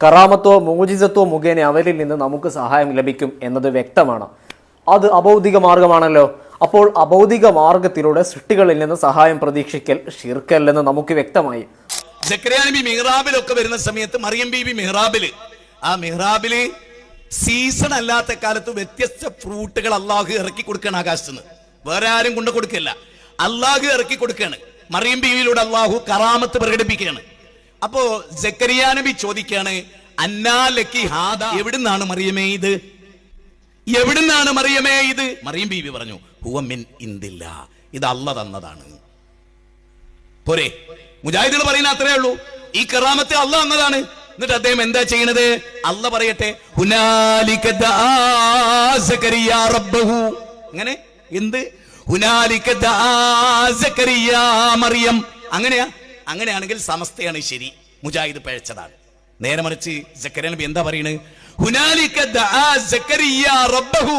കറാമത്തോ മോചിസത്തോ മുഖേന അവരിൽ നിന്ന് നമുക്ക് സഹായം ലഭിക്കും എന്നത് വ്യക്തമാണ്. അത് അഭൗതിക മാർഗമാണല്ലോ. അപ്പോൾ അഭൗതിക മാർഗത്തിലൂടെ സൃഷ്ടികളിൽ നിന്ന് സഹായം പ്രതീക്ഷിക്കൽ ശിർക്കല്ലെന്ന് നമുക്ക് വ്യക്തമായി. സക്കറിയ നബി മിഹ്റാബിലൊക്കെ വരുന്ന സമയത്ത് മറിയം ബീബി മിഹ്റാബില് സീസൺ അല്ലാത്ത കാലത്ത് വ്യത്യസ്ത ഫ്രൂട്ടുകൾ അള്ളാഹു ഇറക്കി കൊടുക്കുകയാണ് ആകാശത്തുനിന്ന്. വേറെ ആരും കൊണ്ട് കൊടുക്കില്ല, അള്ളാഹു ഇറക്കി കൊടുക്കുകയാണ്. മറിയം ബീവിയിലൂടെ അള്ളാഹു കറാമത്ത് പ്രകടിപ്പിക്കുകയാണ്. അപ്പോ സക്കറിയ നബി ചോദിക്കുകയാണ്, അന്നാലക്കി ഹാദ, എവിടുന്നാണ് മറിയമേ ഇത്? എവിടുന്നാണ് മറിയമേ ഇത്? മറിയം ബീവി പറഞ്ഞു, ഹുവ മിൻ ഇൻദില്ലാ, ഇത് അല്ലാഹ് തന്നതാണ്. പോരെ, മുജാഹിദുകൾ പറയുന്ന അത്രേ ഉള്ളൂ. ഈ കറാമത്ത് അല്ലാഹ് തന്നതാണ്. എന്നിട്ട് അദ്ദേഹം എന്താ ചെയ്യണത്? അല്ലാഹ് പറയട്ടെ, ഹുനാലിക ദആ സക്കറിയ റബ്ബഹു. അങ്ങനെ എന്ത്? ഹുനാലിക ദആ സക്കറിയ മറിയം. അങ്ങനെയാണെങ്കിൽ സമസ്തയാണ് ശരി, മുജാഹിദ് പിഴച്ചതാണ്. നേരെ മറിച്ച് സക്കറിയ നബി എന്താ പറയുന്നത്? ഹുനാലിക ദആ സക്കറിയ റബ്ബഹു.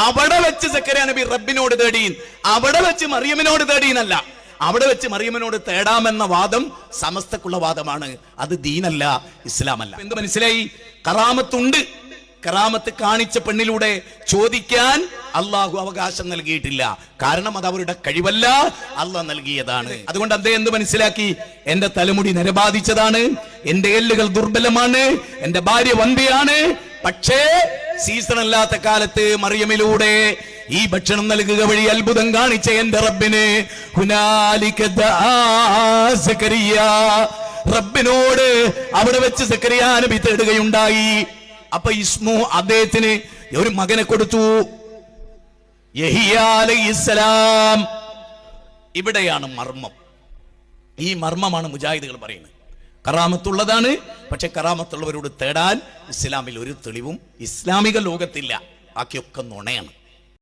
അവിടെ വെച്ച് സക്കറിയ നബി റബ്ബിനോട് തേടീൻ, അവിടെ വെച്ച് മറിയമിനോട് തേടീനല്ല. അവിടെ വെച്ച് മറിയമിനോട് തേടാമെന്ന വാദം സമസ്തക്കുള്ള വാദമാണ്. അത് ദീനല്ല, ഇസ്ലാമല്ല. എന്ത് മനസ്സിലായി? കറാമത്തുണ്ട്. കറാമത്ത് കാണിച്ച പെണ്ണിലൂടെ ചോദിക്കാൻ അള്ളാഹു അവകാശം നൽകിയിട്ടില്ല. കാരണം അത് അവരുടെ കഴിവല്ല, അള്ളാഹ് നൽകിയതാണ്. അതുകൊണ്ട് അദ്ദേഹം എന്ത് മനസ്സിലാക്കി? എന്റെ തലമുടി നരബാധിച്ചതാണ്, എന്റെ എല്ലുകൾ ദുർബലമാണ്, എന്റെ ഭാര്യ വന്ധ്യയാണ്. പക്ഷേ സീസൺ അല്ലാത്ത കാലത്ത് മറിയമിലൂടെ ഈ ഭക്ഷണം നൽകുക വഴി അത്ഭുതം കാണിച്ച എന്റെ റബ്ബിന് ഹുനാലിക ദആ സക്കറിയ, റബ്ബിനോട് അവിടെ വെച്ച് സക്കറിയ നബി തേടുകയുണ്ടായി. അപ്പൊ ഇസ്മു, അദ്ദേഹത്തിന് ഒരു മകനെ കൊടുത്തു, യഹിയ അലൈഹിസ്സലാം. ഇവിടെയാണ് മർമ്മം. ഈ മർമ്മമാണ് മുജാഹിദുകൾ പറയുന്നത്. കറാമത്തുള്ളതാണ്, പക്ഷെ കറാമത്തുള്ളവരോട് തേടാൻ ഇസ്ലാമിൽ ഒരു തെളിവും ഇസ്ലാമിക ലോകത്തില്ല. ബാക്കിയൊക്കെ നുണയാണ്.